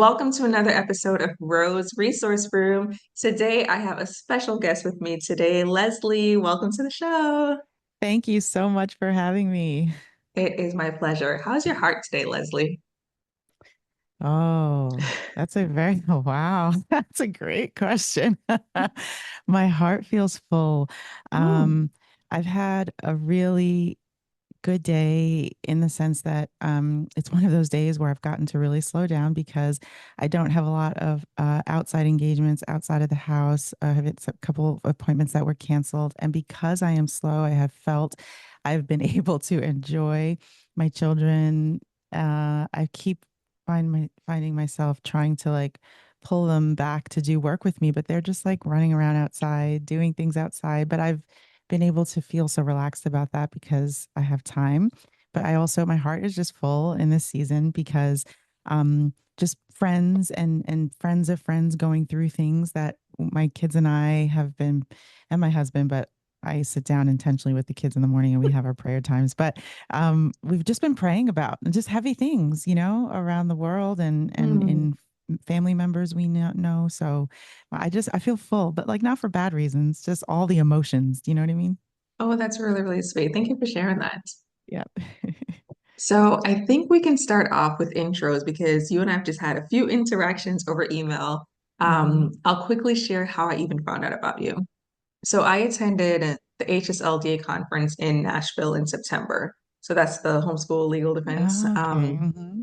Welcome to another episode of Rose Resource Room. Today, I have a special guest with me today, Leslie. Welcome to the show. Thank you so much for having me. It is my pleasure. How's your heart today, Leslie? Oh, that's a very, wow, that's a great question. My heart feels full. Mm, Um, I've had a really good day in the sense that it's one of those days where I've gotten to really slow down because I don't have a lot of outside engagements outside of the house. I have a couple of appointments that were canceled. And because I am slow, I have felt I've been able to enjoy my children. I keep finding myself trying to like pull them back to do work with me, but they're just like running around outside, doing things outside. But I've been able to feel so relaxed about that because I have time. But I also, my heart is just full in this season because just friends and friends of friends going through things that my kids and I have been, and my husband, but I sit down intentionally with the kids in the morning and we have our prayer times. But we've just been praying about and just heavy things, around the world and mm. in family members we know. So I feel full, but like not for bad reasons, just all the emotions. Do you know what I mean? Oh, that's really, really sweet. Thank you for sharing that. Yeah. So, I think we can start off with intros because you and I have just had a few interactions over email. Hmm. I'll quickly share how I even found out about you. So I attended the HSLDA conference in Nashville in September. So that's the Homeschool Legal Defense Okay. Hmm.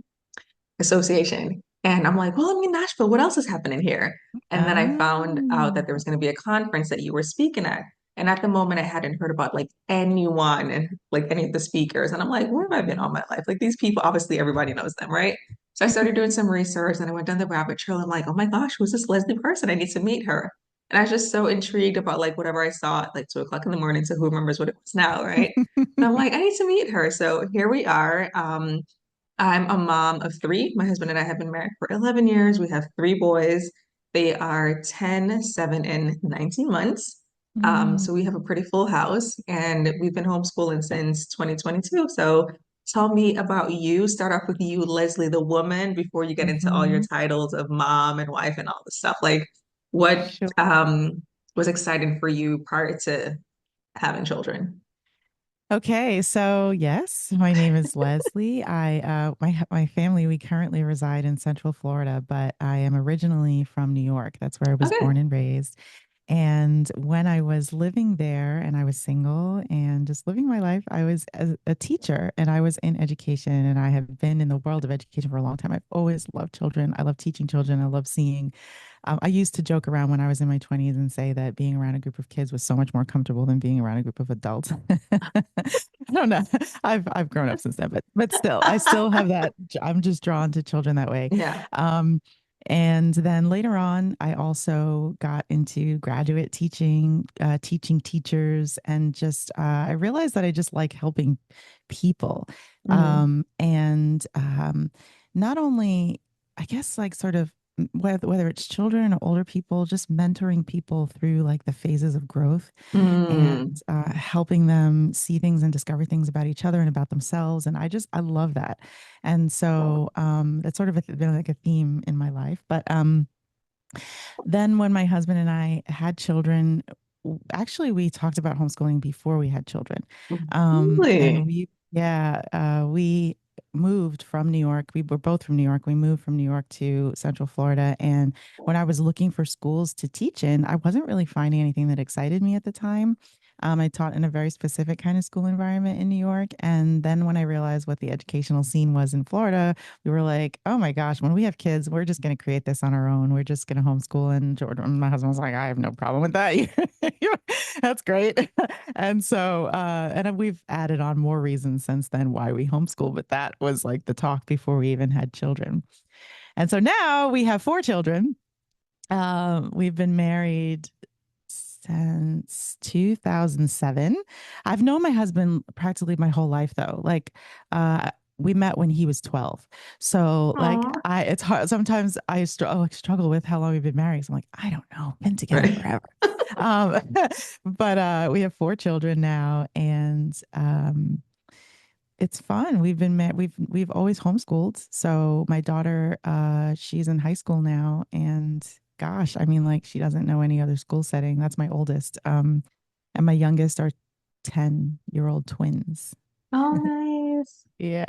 Association. And I'm like, well, I'm in Nashville. What else is happening here? And then I found out that there Oh. was going to be a conference that you were speaking at. And at the moment, I hadn't heard about like anyone and like any of the speakers. And I'm like, where have I been all my life? Like these people, obviously everybody knows them, right? So I started doing some research and I went down the rabbit trail. I'm like, oh my gosh, who's this Leslie person? I need to meet her. And I was just so intrigued about like whatever I saw at like 2 o'clock in the morning. So who remembers what it was now, right? And I'm like, I need to meet her. So here we are. I'm a mom of three. My husband and I have been married for 11 years. We have three boys. They are 10, 7, and 19 months. So we have a Mm. pretty full house and we've been homeschooling since 2022. So tell me about you. Start off with you, Leslie, the woman, before you get into all your Hmm. titles of mom and wife and all this stuff. Like what Sure. was exciting for you prior to having children? Okay, so yes, my name is Leslie. My family, we currently reside in Central Florida, but I am originally from New York. That's where I was Okay. born and raised. And when I was living there and I was single and just living my life, I was a teacher and I was in education and I have been in the world of education for a long time. I've always loved children. I love teaching children. I love seeing. I used to joke around when I was in my 20s and say that being around a group of kids was so much more comfortable than being around a group of adults. I don't know. I've grown up since then, but still, I still have that. I'm just drawn to children that way. Yeah. Um, and then later on, I also got into graduate teaching, teaching teachers, and just I realized that I just like helping people. Mm, And not only, I guess, like sort of whether it's children or older people, just mentoring people through like the phases of growth mm. and helping them see things and discover things about each other and about themselves. And I love that. And so that's sort of been like a theme in my life. But then when my husband and I had children, actually, we talked about homeschooling before we had children. And Really? we moved from New York. We were both from New York. We moved from New York to Central Florida. And when I was looking for schools to teach in, I wasn't really finding anything that excited me at the time. I taught in a very specific kind of school environment in New York. And then when I realized what the educational scene was in Florida, we were like, oh my gosh, when we have kids, we're just going to create this on our own. We're just going to homeschool. And Jordan, my husband was like, I have no problem with that. That's great. And so, and we've added on more reasons since then why we homeschool, but that was like the talk before we even had children. And so now we have four children. We've been married since 2007. I've known my husband practically my whole life though. Like we met when he was 12. So like Aw. it's hard sometimes struggle with how long we've been married. So I'm like, I don't know, been together Right. forever. Um but we have four children now and It's fun. We've always homeschooled. So my daughter, she's in high school now, and gosh, I mean, like she doesn't know any other school setting. That's my oldest. And my youngest are 10-year-old twins. Oh, nice. Yeah.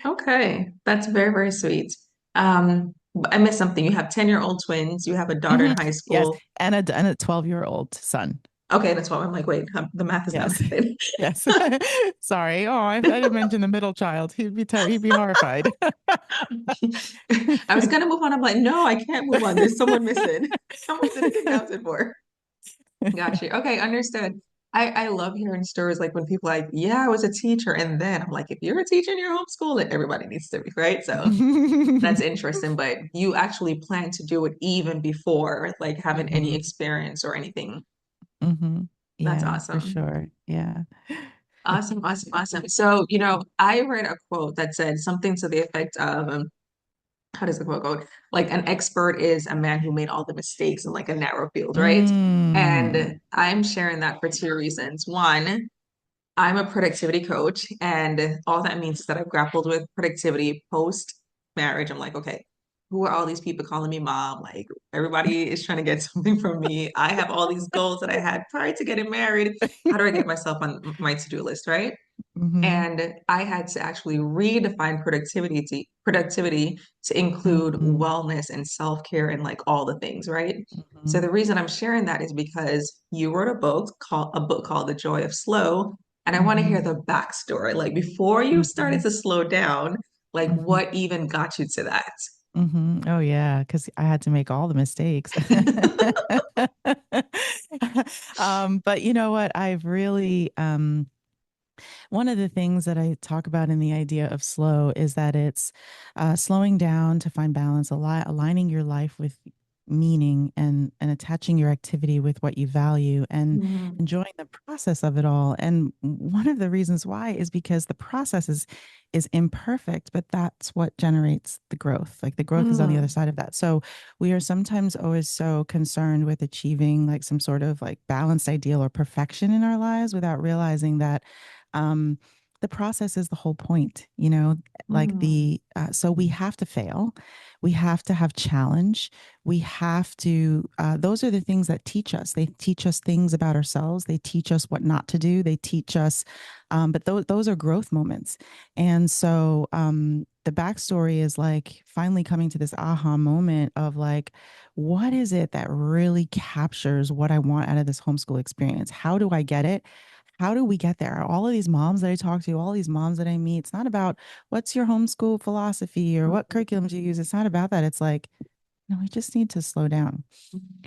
Okay, that's very, very sweet. I missed something. You have 10-year-old twins, you have a daughter in Hmm. high Yes. school. And a 12-year-old son. Okay, that's why I'm like, wait, the math is not Yes. right. Yes. Sorry. Oh, I didn't mention the middle child. He'd be horrified. I was gonna move on. I'm like, no, I can't move on. There's someone missing. Someone didn't get counted for. Got you. Okay, understood. I love hearing stories like when people like, yeah, I was a teacher, and then I'm like, if you're a teacher and you're homeschooling, everybody needs to be, right? So that's interesting. But you actually plan to do it even before like having any Hmm. experience or anything. Hmm. That's Yeah, for awesome. sure. Yeah. Awesome, awesome, awesome. So, I read a quote that said something to the effect of, how does the quote go? Like an expert is a man who made all the mistakes in like a narrow field, right? Mm. And I'm sharing that for two reasons. One, I'm a productivity coach, and all that means is that I've grappled with productivity post marriage. I'm like, okay, who are all these people calling me mom? Like, everybody is trying to get something from me. I have all these goals that I had prior to getting married. How do I get myself on my to-do list, right? Hmm. And I had to actually redefine productivity to include Hmm. wellness and self-care and like all the things, right? So Hmm. the reason I'm sharing that is because you wrote a book called The Joy of Slow, and I want to hear Hmm. the backstory. Like before you started Hmm. to slow down, like Hmm. what even got you to that? Hmm. Oh yeah, because I had to make all the mistakes. But you know what? I've really one of the things that I talk about in the idea of slow is that it's slowing down to find balance, aligning your life with meaning and attaching your activity with what you value and Mm, enjoying the process of it all. And one of the reasons why is because the process is imperfect, but that's what generates the growth. Like the growth is on the other mm, side of that. So we are sometimes always so concerned with achieving like some sort of like balanced ideal or perfection in our lives without realizing that um, the process is the whole point, like mm, so we have to fail. We have to have challenge. We have to, those are the things that teach us. They teach us things about ourselves. They teach us what not to do. They teach us, but those are growth moments. And so, the backstory is like finally coming to this aha moment of like, what is it that really captures what I want out of this homeschool experience? How do I get it? How do we get there? All of these moms that I talk to, all these moms that I meet, it's not about what's your homeschool philosophy or what curriculum do you use. It's not about that. It's like, no, we just need to slow down.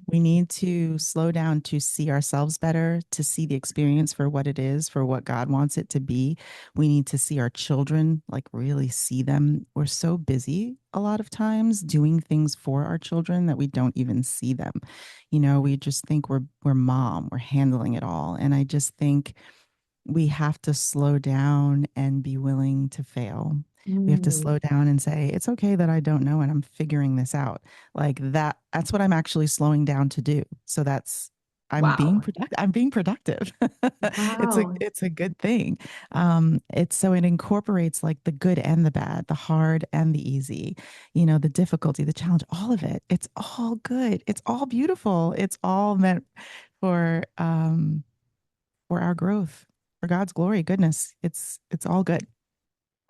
We need to slow down to see ourselves better, to see the experience for what it is, for what God wants it to be. We need to see our children, like really see them. We're so busy a lot of times doing things for our children that we don't even see them. We just think we're mom, we're handling it all. And I just think we have to slow down and be willing to fail. We have to mm. slow down and say, it's okay that I don't know and I'm figuring this out. Like that's what I'm actually slowing down to do. So Wow. I'm being productive. Wow. It's a good thing. It's so it incorporates like the good and the bad, the hard and the easy, the difficulty, the challenge, all of it. It's all good. It's all beautiful. It's all meant for our growth, for God's glory, goodness. It's all good.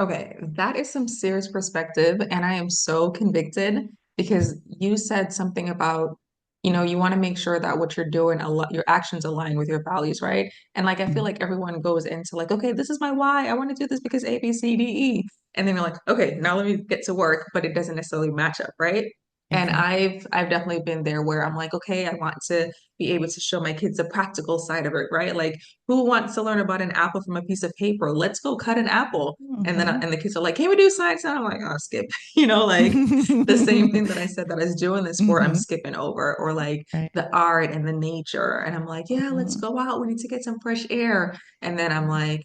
Okay, that is some serious perspective, and I am so convicted because you said something about, you want to make sure that what you're doing, your actions align with your values, right? And like I feel Mm. like everyone goes into like, okay, this is my why. I want to do this because A, B, C, D, E. And then you're like, okay, now let me get to work, but it doesn't necessarily match up, right? And Exactly. I've definitely been there where I'm like, okay, I want to be able to show my kids the practical side of it, right? Like, who wants to learn about an apple from a piece of paper? Let's go cut an apple. And then Hmm. and the kids are like, "Can we do science?" And I'm like, "Oh, skip." Like the same thing that I said that I was doing this for, I'm Hmm. skipping over, or like Right. the art and the nature. And I'm like, "Yeah, let's Hmm. go out. We need to get some fresh air." And then I'm like,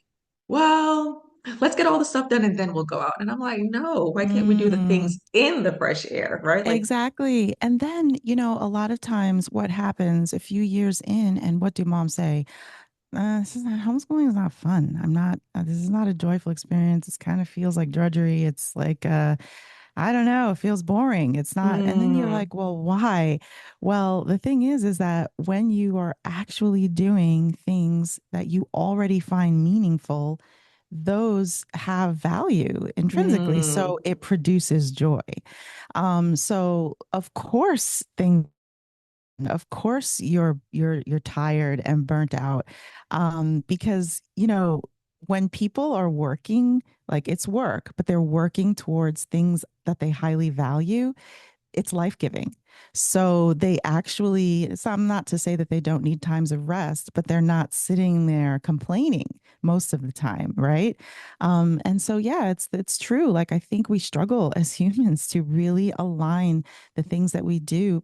"Well, let's get all the stuff done and then we'll go out." And I'm like, "No, why can't we do the Mm. things in the fresh air, right?" Like, Exactly. And then, a lot of times what happens a few years in, and what do moms say? this is not homeschooling is not fun. I'm not, this is not a joyful experience. It kind of feels like drudgery. It's like, I don't know, it feels boring. It's not. And then you're Mm, like, well, why? Well, the thing is that when you are actually doing things that you already find meaningful, those have value intrinsically. mm, So it produces joy. So of course things of course you're tired and burnt out because when people are working like it's work but they're working towards things that they highly value, it's life-giving. So they actually, it's not to say that they don't need times of rest, but they're not sitting there complaining most of the time, right? And so yeah, it's true. Like I think we struggle as humans to really align the things that we do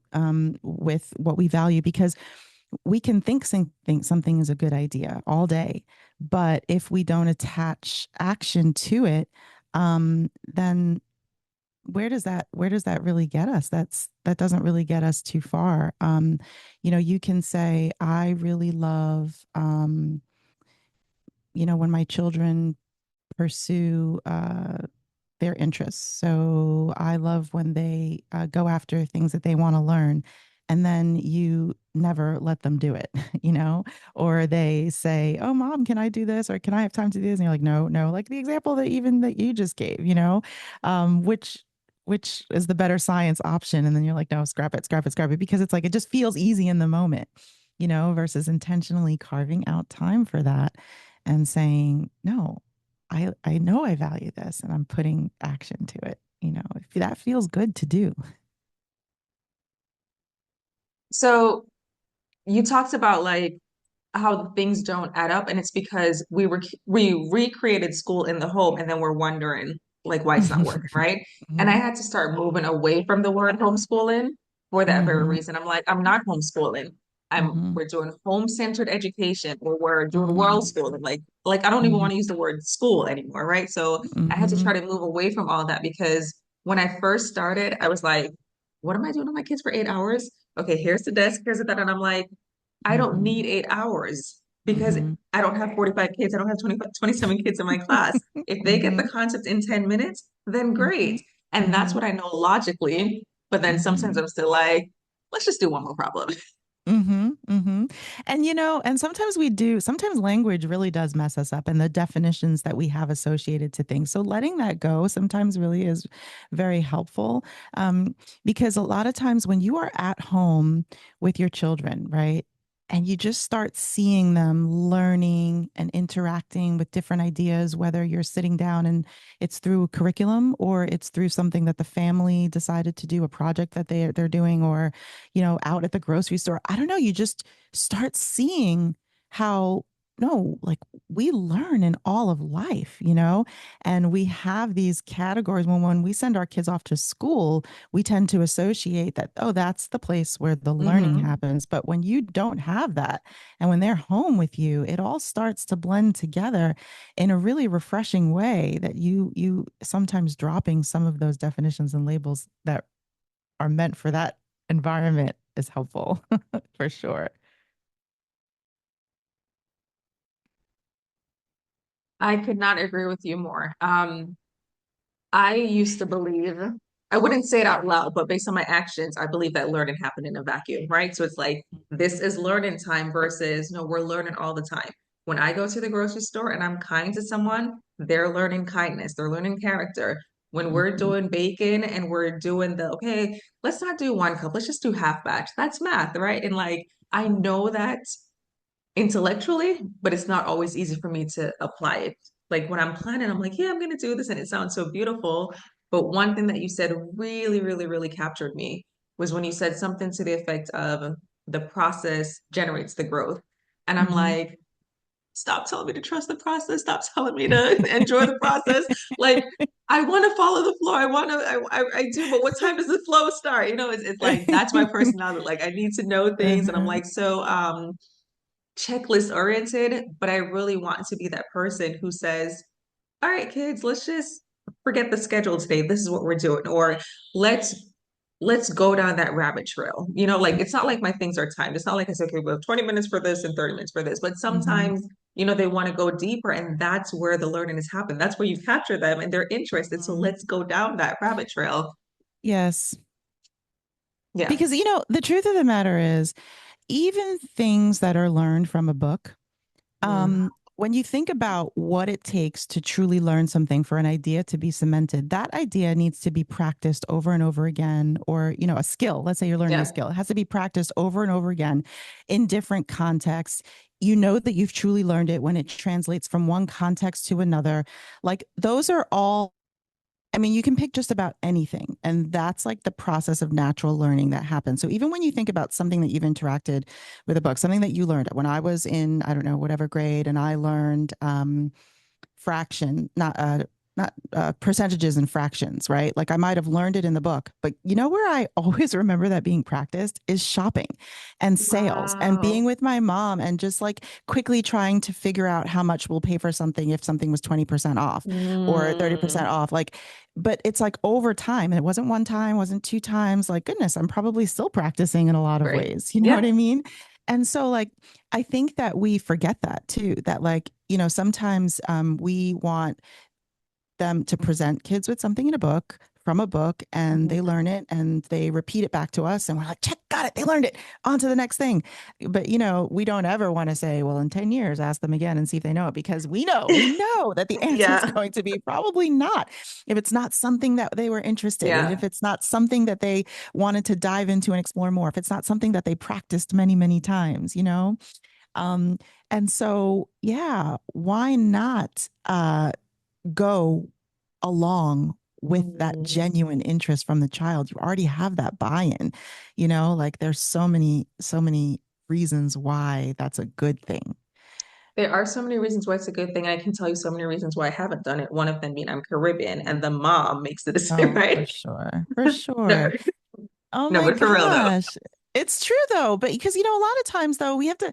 with what we value because we can think something is a good idea all day, but if we don't attach action to it, then where does that really get us? That doesn't really get us too far. You can say I really love when my children pursue their interests. So I love when they go after things that they want to learn. And then you never let them do it, or they say, "Oh, mom, can I do this? Or can I have time to do this?" And you're like, "No, no." Like the example that you just gave, which is the better science option. And then you're like, "No, scrap it, scrap it, scrap it," because it's like it just feels easy in the moment, versus intentionally carving out time for that and saying, "No, I know I value this and I'm putting action to it." If that feels good to do. so you talked about like how things don't add up, and it's because we recreated school in the home, and then we're wondering like why it's not working, right? And I hmm had to start moving away from the word homeschooling for that very hmm reason. I'm like, I'm not homeschooling. hmm We're doing home-centered education, or we're doing world hmm schooling. Like I don't even hmm want to use the word school anymore, right? So I had to hmm try to move away from all that because when I first started, I was like, what am I doing to my kids for 8 hours? Okay, here's the desk, here's the that, and I'm like, I don't hmm need 8 hours because hmm I don't have 45 kids. I don't have 27 kids in my class. If they get the hmm concept in 10 minutes, then hmm great. And that's hmm what I know logically. But then sometimes hmm I'm still like, let's just do one more problem. And sometimes sometimes language really does mess us up and the definitions that we have associated to things. So letting that go sometimes really is very helpful. Because a lot of times when you are at home with your children, right? And you just start seeing them learning and interacting with different ideas, whether you're sitting down and it's through curriculum or it's through something that the family decided to do, a project that they're doing, or out at the grocery store. I don't know. You just start seeing how, no, like we learn in all of life, and we have these categories. When we send our kids off to school, we tend to associate that, oh, that's the place where the learning Hmm. happens. But when you don't have that, and when they're home with you, it all starts to blend together in a really refreshing way that you sometimes dropping some of those definitions and labels that are meant for that environment is helpful for sure. I could not agree with you more. I used to believe, I wouldn't say it out loud, but based on my actions, I believe that learning happened in a vacuum, right? So it's like, this is learning time versus, no, we're learning all the time. When I go to the grocery store and I'm kind to someone, they're learning kindness, they're learning character. When we're Mm-hmm. doing bacon and we're doing okay, let's not do 1 cup, let's just do half batch. That's math, right? And like, I know that intellectually, but it's not always easy for me to apply it. Like when I'm planning, I'm like, yeah, I'm gonna do this, and it sounds so beautiful. But one thing that you said really, really, really captured me was when you said something to the effect of the process generates the growth. And I'm Mm-hmm. like, stop telling me to trust the process. Stop telling me to enjoy the process. Like, I want to follow the flow. I do, but what time does the flow start? It's like that's my personality. Like, I need to know things, and I'm Uh-huh. like, so checklist oriented, but I really want to be that person who says, all right, kids, let's just forget the schedule today. This is what we're doing. Or let's let's go down that rabbit trail. Like it's not like my things are timed. It's not like I say, okay, we have 20 minutes for this and 30 minutes for this. But Mm-hmm. sometimes, they want to go deeper, and that's where the learning is happening. That's where you capture them and they're interested. So Mm-hmm. let's go down that rabbit trail. Yes. Yeah. Because, the truth of the matter is, even things that are learned from a book, Mm, when you think about what it takes to truly learn something for an idea to be cemented, that idea needs to be practiced over and over again. Or, a skill, let's say you're learning a yeah. skill, it has to be practiced over and over again in different contexts. You know that you've truly learned it when it translates from one context to another. Like those are all, I mean, you can pick just about anything. And that's like the process of natural learning that happens. So even when you think about something that you've interacted with a book, something that you learned when I was in, I don't know, whatever grade, and I learned fraction, not percentages and fractions, right? Like I might have learned it in the book, but where I always remember that being practiced is shopping and sales and being Wow. with my mom and just like quickly trying to figure out how much we'll pay for something if something was 20% off or Mm, 30% off. Like, but it's like over time, and it wasn't one time, wasn't two times. Like, goodness, I'm probably still practicing in a lot of right. ways. You know what Yeah. I mean? And so, like, I think that we forget that too, that like, sometimes we want them to present kids with something in a book from a book and they Mhm. learn it and they repeat it back to us and we're like, check, got it, they learned it, on to the next thing. But we don't ever want to say, well, in 10 years ask them again and see if they know it, because we know that the answer is Yeah. going to be probably not, if it's not something that they were interested in, Yeah. if it's not something that they wanted to dive into and explore more, if it's not something that they practiced many many times. um and so yeah, why not go along with that Mm. genuine interest from the child? You already have that buy-in. Like there's so many reasons why that's a good thing. There are so many reasons why it's a good thing. I can tell you so many reasons why I haven't done it. One of them being I'm Caribbean and the mom makes the decision, Oh, for right? sure, for No, sure. Oh no, my but for real though. gosh. It's true though, but because a lot of times though we have to,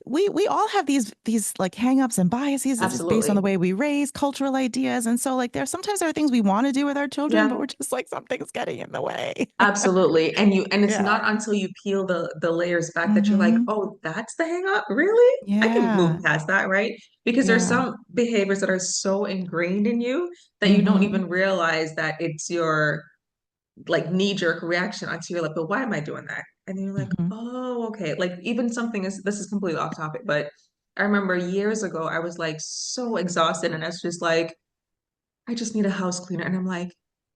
we all have these like hangups and biases. It's based on the Absolutely. way we raise, cultural ideas, and so like there are things we want to do with our children, but Yeah. we're just like something's getting in the way. Absolutely. And it's Yeah. not until you peel the layers back that you're like, Mm-hmm. oh, that's the hang up? Really? I can Yeah. move past that, right? Because there's Yeah. some behaviors that are so ingrained in you that you don't Mm-hmm. even realize that it's your like knee-jerk reaction until you're like, but why am I doing that? And then you're like, Mm-hmm. oh, okay. Like even something is this is completely off topic, but I remember years ago I was like so exhausted and I was just like, I just need a house cleaner. And I'm like,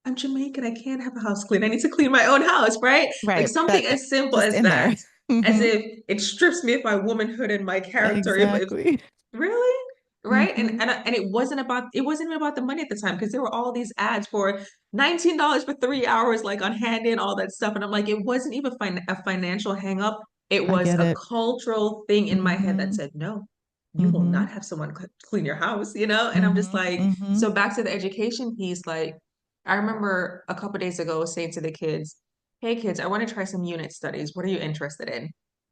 I'm Jamaican. I can't have a house cleaner. I need to clean my own house, right? Like Right. something That as simple just as in that, there. as Mm-hmm. if it strips me of my womanhood and my character. If Exactly. really, right? And Mm-hmm. and it wasn't even about the money at the time because there were all these ads for $19 for 3 hours, like on hand in all that stuff. And I'm like, it wasn't even a financial hang up. It I was get a it. cultural thing in my head that Mm-hmm. said, no, you will Mm-hmm. not have someone clean your house. And I'm just Mm-hmm. like, Mm-hmm. so back to the education piece, like I remember a couple days ago saying to the kids, hey kids, I want to try some unit studies. What are you interested in?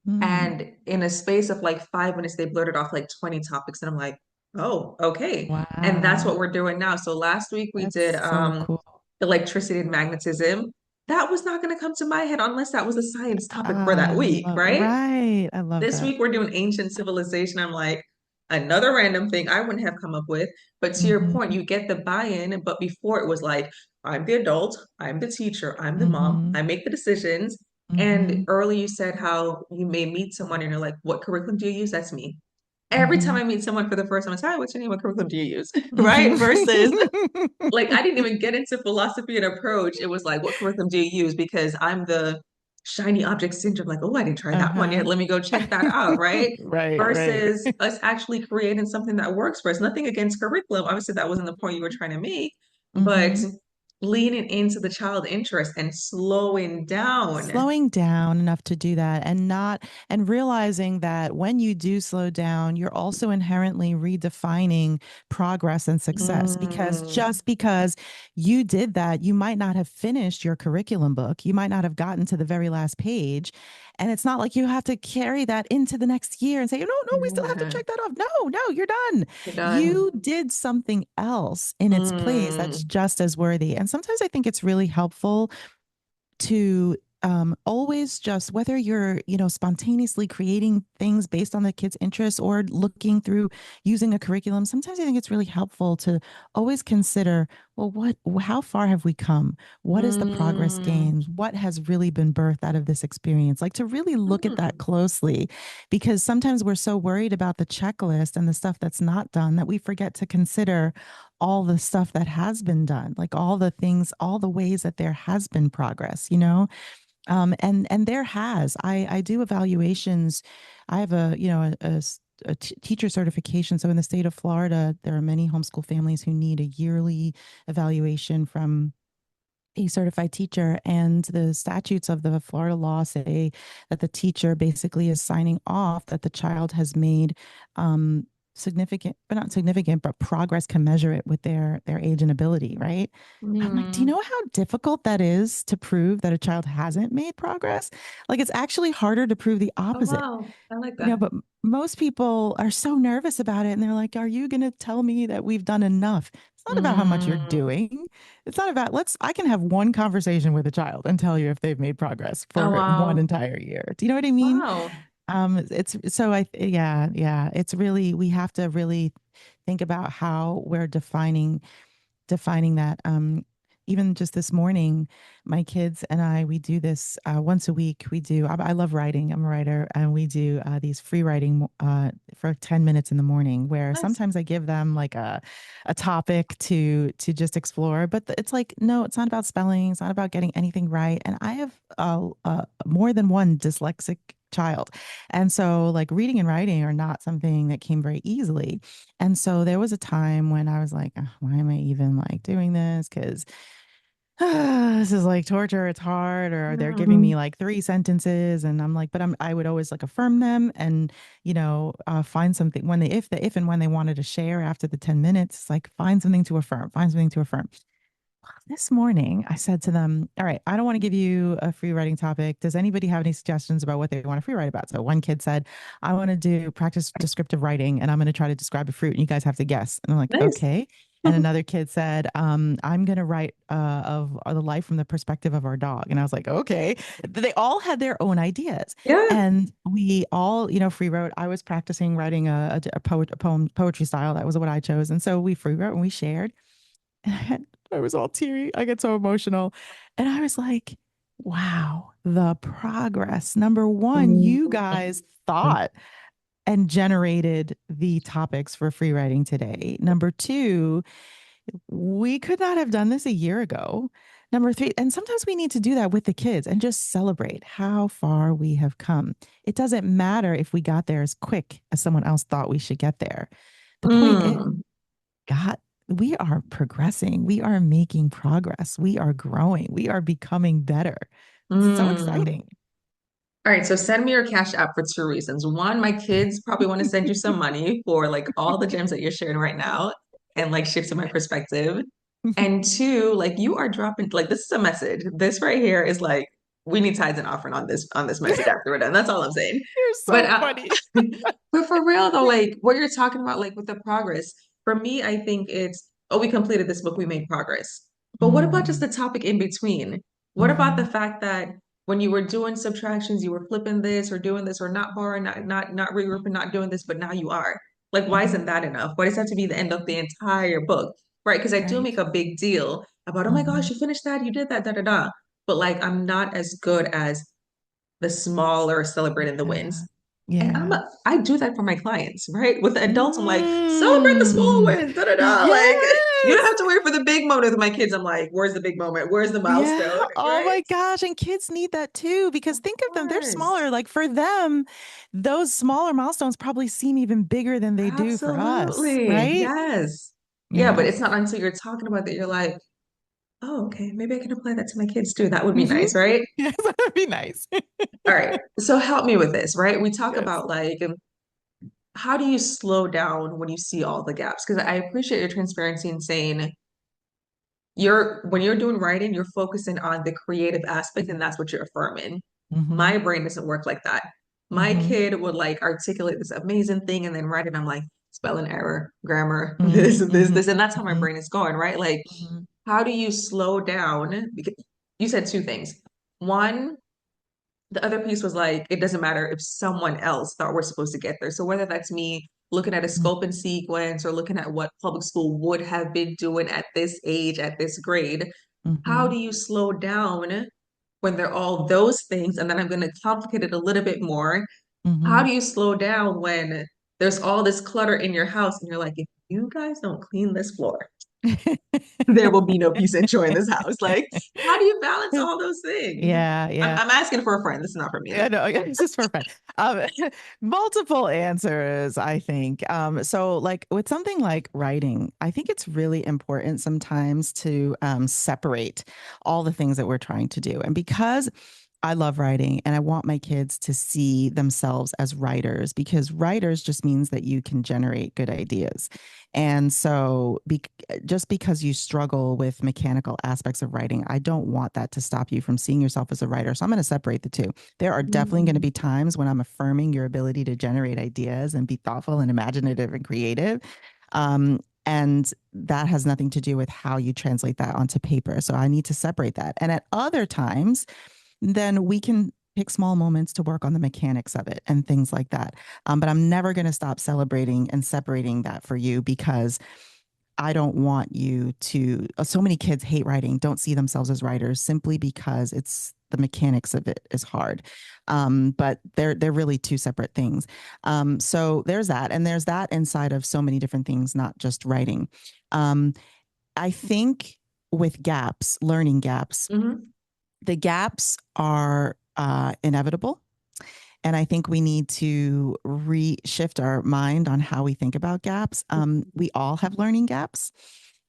Mm. And in a space of like 5 minutes, they blurted off like 20 topics. And I'm like, oh, okay. And that's Wow. what we're doing now. So last week we That's did so cool. electricity and magnetism. That was not going to come to my head unless that was a science topic for that Ah, week, right? right. I love This that. week we're doing ancient civilization. I'm like, another random thing I wouldn't have come up with. But to your point, Mm-hmm. you get the buy-in. But before it was like, I'm the adult, I'm the teacher, I'm the mom, Mm-hmm. I make the decisions. And Mm-hmm. early you said how you may meet someone and you're like, what curriculum do you use? That's me. Every time Mm-hmm. I meet someone for the first time, I say, hi, what's your name? What curriculum do you use? Right? Versus Mm-hmm. like I didn't even get into philosophy and approach. It was like, what curriculum do you use? Because I'm the shiny object syndrome, like, oh, I didn't try that one yet. Uh-huh. Let me go check that out, right? Right, right. Versus us actually creating something that works for us. Nothing against curriculum. Obviously, that wasn't the point you were trying to make, but Mm-hmm. leaning into the child interest and slowing down. Slowing down enough to do that, and not, and realizing that when you do slow down, you're also inherently redefining progress and success, because Mm, just because you did that, you might not have finished your curriculum book, you might not have gotten to the very last page, and it's not like you have to carry that into the next year and say, no, no, we still have to yeah, check that off. No, no, you're done. you're You done. did something else in its place that's Mm, just as worthy. And sometimes I think it's really helpful to always just whether you're, spontaneously creating things based on the kid's interests or looking through using a curriculum, sometimes I think it's really helpful to always consider, well, how far have we come? What is the progress Mm, gained? What has really been birthed out of this experience? Like to really look at that mm. closely, because sometimes we're so worried about the checklist and the stuff that's not done that we forget to consider all the stuff that has been done, like all the things, all the ways that there has been progress. And there has. I do evaluations. I have a teacher certification. So in the state of Florida, there are many homeschool families who need a yearly evaluation from a certified teacher, and the statutes of the Florida law say that the teacher basically is signing off that the child has made significant, but not significant, but progress can measure it with their age and ability, right? I'm like, do you Mm. know how difficult that is to prove that a child hasn't made progress? Like, it's actually harder to prove the Oh, opposite. wow. I like that. But most people are so nervous about it. And they're like, are you going to tell me that we've done enough? It's not about how much you're Mm. doing. It's not about, I can have one conversation with a child and tell you if they've made progress Oh, for one wow. entire year. Do you know what I mean? Wow. It's so yeah, yeah. It's really, we have to really think about how we're defining that. Even just this morning, my kids and we do this once a week. I love writing. I'm a writer, and we do these free writing for 10 minutes in the morning, where Nice. sometimes I give them like a topic to just explore. But it's like, no, it's not about spelling. It's not about getting anything right. And I have more than one dyslexic child. And so, like, reading and writing are not something that came very easily. And so there was a time when I was like, "Ugh, why am I even like doing this? Because this is like torture. It's hard." Or they're giving me Mm. like three sentences, and I'm like, but I would always like affirm them and, find something when if and when they wanted to share after the 10 minutes, like find something to affirm, find something to affirm. This morning, I said to them, all right, I don't want to give you a free writing topic. Does anybody have any suggestions about what they want to free write about? So one kid said, I want to do practice descriptive writing and I'm going to try to describe a fruit and you guys have to guess. And I'm like, Nice. okay. And another kid said, I'm going to write of the life from the perspective of our dog. And I was like, okay. They all had their own ideas. Yeah. And we all, free wrote. I was practicing writing a poem, poetry style. That was what I chose. And so we free wrote and we shared. And I was all teary. I get so emotional. And I was like, wow, the progress. Number one, you Mm. guys thought and generated the topics for free writing today. Number two, we could not have done this a year ago. Number three, and sometimes we need to do that with the kids and just celebrate how far we have come. It doesn't matter if we got there as quick as someone else thought we should get there. The point is, Mm. God, we are progressing. We are making progress. We are growing. We are becoming better. So Mm. exciting. All right, so send me your Cash App for two reasons. One, my kids probably want to send you some money for like all the gems that you're sharing right now and like shifting my perspective. And two, like you are dropping like this is a message. This right here is like we need tithes and offering on this message after we're done. That's all I'm saying. You're But so funny. but for real though, like what you're talking about, like with the progress, for me, I think it's oh, we completed this book, we made progress. But what about just Mm, the topic in between? What about the hmm. fact that when you were doing subtractions, you were flipping this or doing this or not borrowing, not regrouping, not doing this, but now you are. Like, why isn't Hmm. that enough? Why does that have to be the end of the entire book? Right? Because I do Right. make a big deal about, oh my gosh, Hmm. you finished that, you did that, da da da. But like, I'm not as good as the smaller celebrating the Yeah. wins. And Yeah. I do that for my clients, right? With the adults, I'm like, celebrate the small Mm. wins, da da da. Like, you don't Yes. have to wait for the big moment. With my kids, I'm like, where's the big moment? Where's the Yeah. milestone, Oh right? my gosh. And kids need that too, because Of think of them, they're course. smaller. Like for them, those smaller milestones probably seem even bigger than they do for us, Absolutely. right? Yes. Yeah, but Yeah. it's not until you're talking about that you're like, oh, okay, maybe I can apply that to my kids too. That would be Hmm. nice, right? Yes, that'd be nice. All right. So help me with this, right? We talk Yes. about like how do you slow down when you see all the gaps? Because I appreciate your transparency in saying you're when you're doing writing, you're focusing on the creative aspect and that's what you're affirming. Hmm. My brain doesn't work like that. My Hmm. kid would like articulate this amazing thing and then write it. I'm like, spelling error, grammar, Hmm. this, and that's how my Hmm. brain is going, right? Like, Hmm. how do you slow down? Because you said two things. One, the other piece was like, it doesn't matter if someone else thought we're supposed to get there. So whether that's me looking at a scope and sequence or looking at what public school would have been doing at this age, at this grade, how Mm-hmm. do you slow down when they're all those things? And then I'm going to complicate it a little bit more. How Mm-hmm. do you slow down when there's all this clutter in your house and you're like, if you guys don't clean this floor, there will be no peace and joy in this house. Like, how do you balance all those things? Yeah, yeah. I'm asking for a friend. This is not for me. Yeah, no, yeah, it's just for fun. Um, multiple answers, I think. So, like with something like writing, I think it's really important sometimes to separate all the things that we're trying to do. And because I love writing and I want my kids to see themselves as writers because writers just means that you can generate good ideas. And so, just because you struggle with mechanical aspects of writing, I don't want that to stop you from seeing yourself as a writer. So, I'm going to separate the two. There are definitely going to Mm, be times when I'm affirming your ability to generate ideas and be thoughtful and imaginative and creative. And that has nothing to do with how you translate that onto paper. So I need to separate that. And at other times, then we can pick small moments to work on the mechanics of it and things like that. But I'm never going to stop celebrating and separating that for you because I don't want you to. So many kids hate writing, don't see themselves as writers simply because it's the mechanics of it is hard. But they're really two separate things. So there's that, and there's that inside of so many different things, not just writing. Um, I think with gaps, learning gaps, mhm, the gaps are inevitable. And I think we need to reshift our mind on how we think about gaps. We all have learning gaps.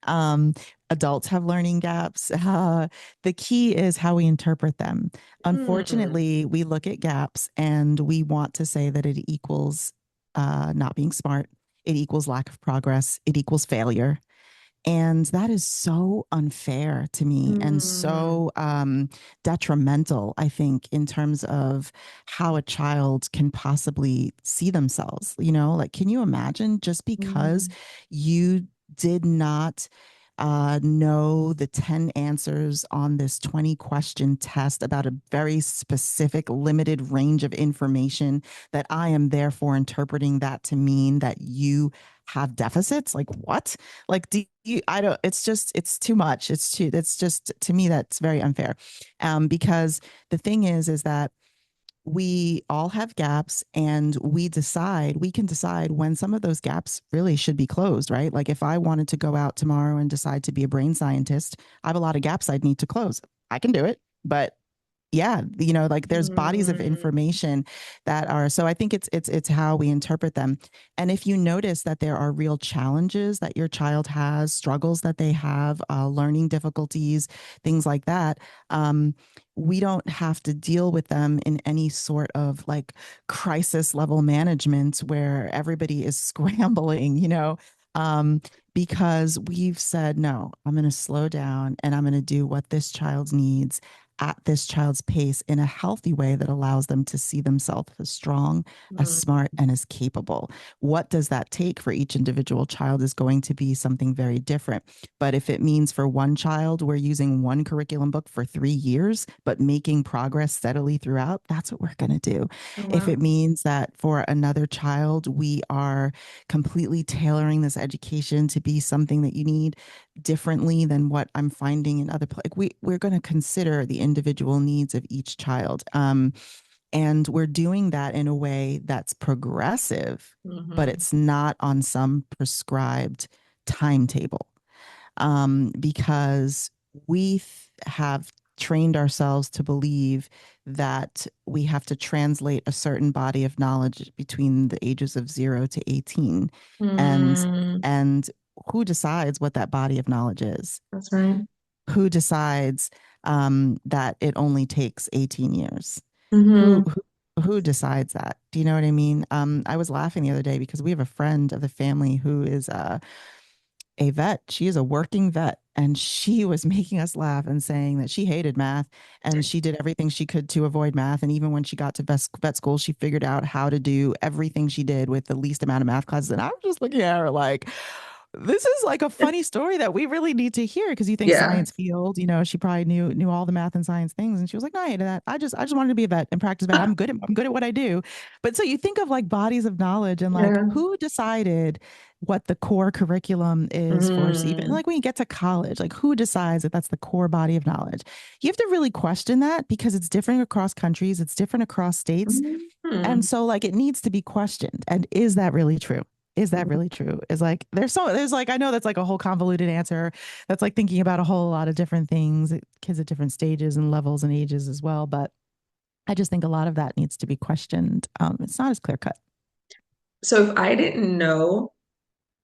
Um, Adults have learning gaps. The key is how we interpret them. mm, Unfortunately, we look at gaps and we want to say that it equals not being smart, it equals lack of progress, it equals failure. And that is so unfair to me and mm, so detrimental, I think, in terms of how a child can possibly see themselves. You know, like, can you imagine just because mm, you did not know the 10 answers on this 20-question test about a very specific, limited range of information that I am therefore interpreting that to mean that you have deficits? Like, what? Like, do you, I don't, it's just, it's too much. It's just, to me, that's very unfair. Because the thing is that we all have gaps and we can decide when some of those gaps really should be closed, right? Like, if I wanted to go out tomorrow and decide to be a brain scientist, I have a lot of gaps I'd need to close. I can do it, but yeah, you know, like there's bodies of mm, information that are, so I think it's how we interpret them. And if you notice that there are real challenges that your child has, struggles that they have, learning difficulties, things like that, we don't have to deal with them in any sort of like crisis level management where everybody is scrambling, you know, um, because we've said, no, I'm going to slow down and I'm going to do what this child needs at this child's pace in a healthy way that allows them to see themselves as strong, as mm, smart, and as capable. What does that take for each individual child is going to be something very different. But if it means for one child, we're using one curriculum book for 3 years, but making progress steadily throughout, that's what we're going to do. oh, If wow. it means that for another child, we are completely tailoring this education to be something that you need differently than what I'm finding in other like we're going to consider the individual needs of each child. And we're doing that in a way that's progressive, but Mhm, it's not on some prescribed timetable. Because have trained ourselves to believe that we have to translate a certain body of knowledge between the ages of 0 to 18. And mm, and who decides what that body of knowledge is? that's right. Who decides that it only takes 18 years? Who, Hmm. who decides that? Do you know what I mean? I was laughing the other day because we have a friend of the family who is a vet. She is a working vet. And she was making us laugh and saying that she hated math and she did everything she could to avoid math. And even when she got to vet school, she figured out how to do everything she did with the least amount of math classes. And I was just looking at her like, this is like a funny story that we really need to hear because you think Yeah. science field, she probably knew all the math and science things. And she was like, no, I hated that. I just wanted to be a vet and practice vet. I'm good at what I do. But so you think of like bodies of knowledge and like Yeah. who decided what the core curriculum is for even Mm. like when you get to college, like who decides that that's the core body of knowledge? You have to really question that because it's different across countries, it's different across states. And Mm. so like it needs to be questioned. And is that really true? Is that really true? Is like there's like I know that's like a whole convoluted answer. That's like thinking about a whole lot of different things, kids at different stages and levels and ages as well. But I just think a lot of that needs to be questioned. It's not as clear cut. So if I didn't know,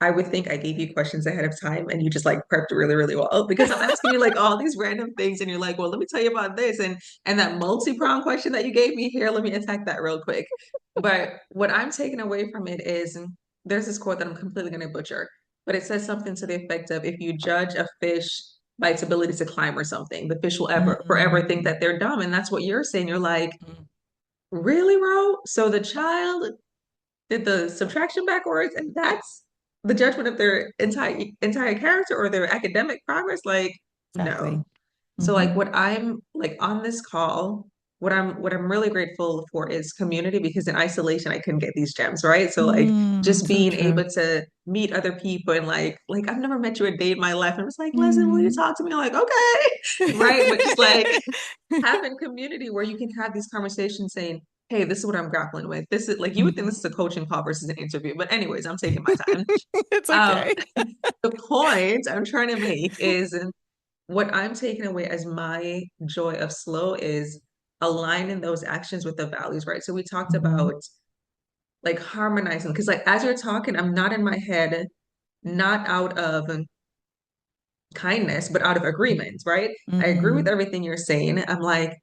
I would think I gave you questions ahead of time and you just like prepped really, really well because I'm asking you like all these random things and you're like, well, let me tell you about this and that multi-pronged question that you gave me here, let me attack that real quick. But what I'm taking away from it is there's this quote that I'm completely going to butcher, but it says something to the effect of if you judge a fish by its ability to climb or something, the fish will ever forever think Mm-hmm. that they're dumb. And that's what you're saying. You're like, really, Ro? So the child did the subtraction backwards, and that's the judgment of their entire character or their academic progress. Like, no. Exactly. So like Mm-hmm. what I'm like on this call, what I'm really grateful for is community because in isolation I couldn't get these gems, right? So like just So being true. able to meet other people and like I've never met you a day in my life. And I was like, Leslie, will you Mm. talk to me? I'm like, okay. Right. But just like having community where you can have these conversations saying, hey, this is what I'm grappling with. This is like you would think this is Mhm. a coaching call versus an interview. But anyways, I'm taking my time. It's Um, okay. the point I'm trying to make is what I'm taking away as my joy of slow is aligning those actions with the values, right? So we talked Mm-hmm. about like harmonizing because like as you're talking, I'm not in my head, not out of kindness, but out of agreement, right? I agree with Mm-hmm. everything you're saying. I'm like,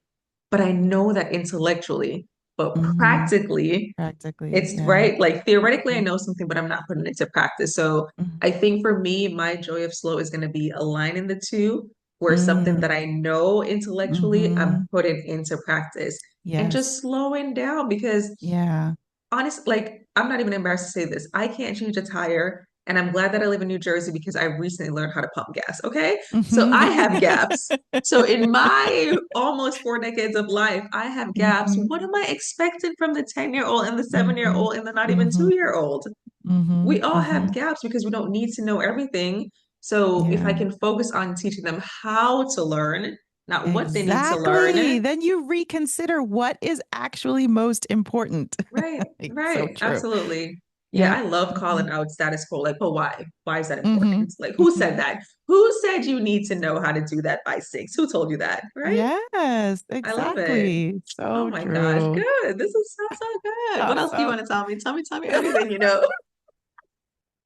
but I know that intellectually, but Mm-hmm. practically, Practically, it's yeah. right. Like theoretically, I Mm-hmm. know something, but I'm not putting it to practice. So I Mm-hmm. think for me, my joy of slow is going to be aligning the two, where something that Mm-hmm. I know intellectually, I'm Mm-hmm. putting into practice and Yes. just slowing down because Yeah. honest, like I'm not even embarrassed to say this. I can't change a tire, and I'm glad that I live in New Jersey because I recently learned how to pump gas. Okay, so I have Mm-hmm. gaps. So in my almost 4 decades of life, I have gaps. Mm-hmm. What am I expecting from the 10-year-old and the 7 year Mm-hmm. old and the not even Mm-hmm. 2 year old? Mm-hmm. We all Mm-hmm. have gaps because we don't need to know everything. So if I Yeah. can focus on teaching them how to learn, not what they need to Exactly. learn. Then you reconsider what is actually most important. Right, So right, true. absolutely. Yeah, Yep. I love Mm-hmm. calling out status quo. Like, but why? Why is that Mm-hmm. important? Like, who said Mm-hmm. that? Who said you need to know how to do that by 6? Who told you that? Right? Yes, I love it. exactly. Oh So my gosh, true. good. This is so, so good. What else do you Awesome. want to tell me? Tell me everything you know.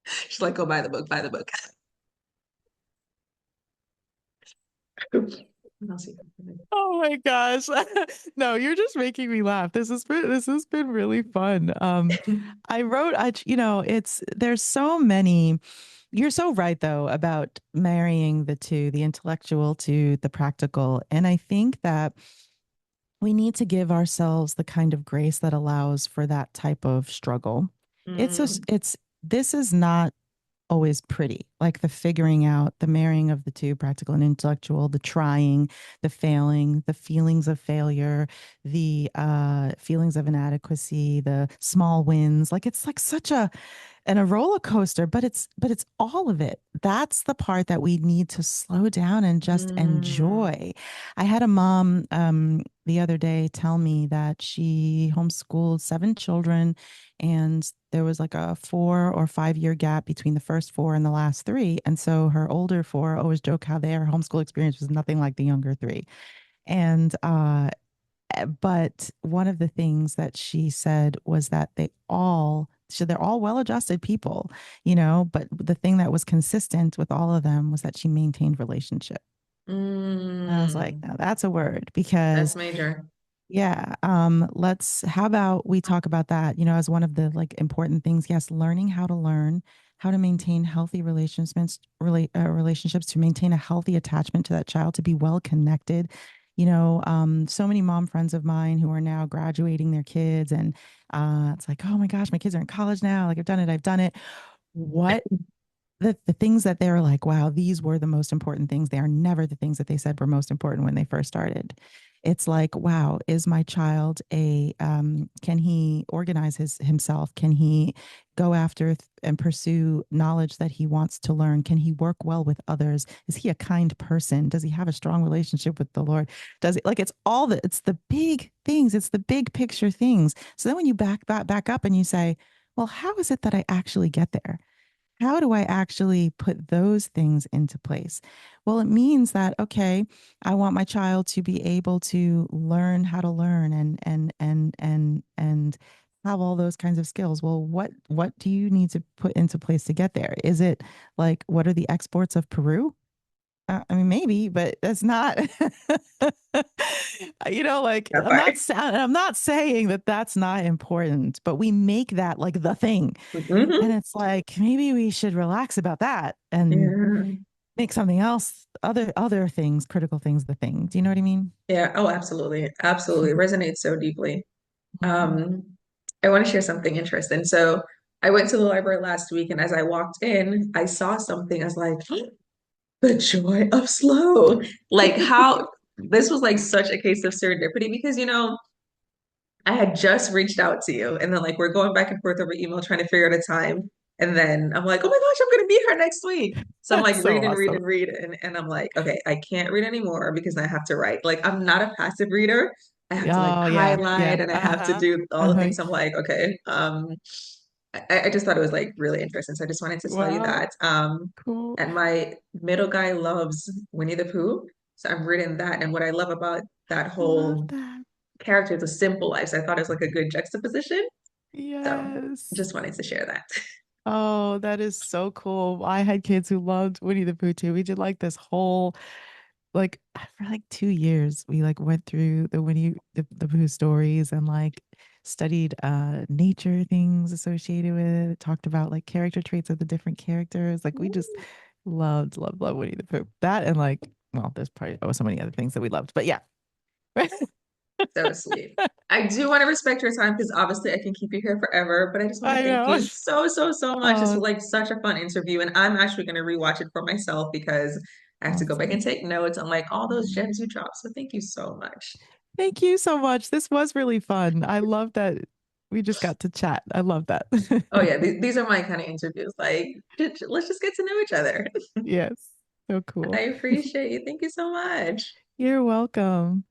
She's like, go buy the book, buy the book. What else you got? Oh my gosh. No, you're just making me laugh. This has been really fun. I wrote it's there's so many. You're so right though about marrying the two, the intellectual to the practical. And I think that we need to give ourselves the kind of grace that allows for that type of struggle. Mm, This is not always pretty. Like the figuring out, the marrying of the two, practical and intellectual, the trying, the failing, the feelings of failure, the feelings of inadequacy, the small wins. Like it's like such a roller coaster, but it's all of it. That's the part that we need to slow down and just mm, enjoy. I had a mom the other day tell me that she homeschooled 7 children, and there was like a 4 or 5 year gap between the first four and the last three. And so her older four always joke how their homeschool experience was nothing like the younger three. And but one of the things that she said was that they're all well-adjusted people, but the thing that was consistent with all of them was that she maintained relationship. And I was like, mm. now that's a word That's because major. yeah, how about we talk about that, as one of the like important things. Yes, learning how to learn, how to maintain healthy relationships, to maintain a healthy attachment to that child, to be well connected. So many mom friends of mine who are now graduating their kids, and it's like, oh my gosh, my kids are in college now. Like I've done it. What? the things that they're like, wow, these were the most important things. They are never the things that they said were most important when they first started. It's like, wow, is my child can he organize himself? Can he go after and pursue knowledge that he wants to learn? Can he work well with others? Is he a kind person? Does he have a strong relationship with the Lord? Does it, like, it's the big things, it's the big picture things. So then when you back up and you say, well, how is it that I actually get there? How do I actually put those things into place? Well, it means that, okay, I want my child to be able to learn how to learn and have all those kinds of skills. Well, what do you need to put into place to get there? Is it like, what are the exports of Peru? I mean, maybe, but that's not, like, That part. I'm not saying that that's not important, but we make that like the thing. And Hmm. it's like, maybe we should relax about that and Yeah. make something else, other things, critical things, the thing. Do you know what I mean? Yeah. Oh, absolutely. Absolutely. It resonates so deeply. Mhm. Um, I want to share something interesting. So I went to the library last week, and as I walked in, I saw something. I was like, the joy of slow. Like how this was like such a case of serendipity because, I had just reached out to you, and then like we're going back and forth over email trying to figure out a time. And then I'm like, oh my gosh, I'm gonna meet her next week. So I'm like That's so reading, awesome. reading, reading. And I'm like, okay, I can't read anymore because I have to write. Like I'm not a passive reader. I have to like Oh yeah, highlight yeah. and I have to Uh-huh. do all the Uh-huh. things. I'm like, okay. I just thought it was like really interesting. So I just wanted to tell you Wow, that. cool. And my middle guy loves Winnie the Pooh. So I'm reading that. And what I love about that I love whole that. character is a simple life. So I thought it was like a good juxtaposition. So Yes. just wanted to share that. Oh, that is so cool. I had kids who loved Winnie the Pooh too. We did like this whole, like, for like 2 years we like went through the Pooh stories and like studied nature things associated with it, talked about like character traits of the different characters. Like we just loved Winnie the Pooh. That and like, well, there's probably so many other things that we loved. But yeah. So sweet. I do want to respect your time because obviously I can keep you here forever, but I just want to I thank know. you so, so, so much. This was Oh, like such a fun interview, and I'm actually going to rewatch it for myself because I have to go back and awesome. take notes on like all those gems you dropped. So thank you so much. Thank you so much. This was really fun. I love that we just got to chat. I love that. Oh yeah, these are my kind of interviews. Like, let's just get to know each other. Yes. So I cool. appreciate you. Thank you so much. You're welcome.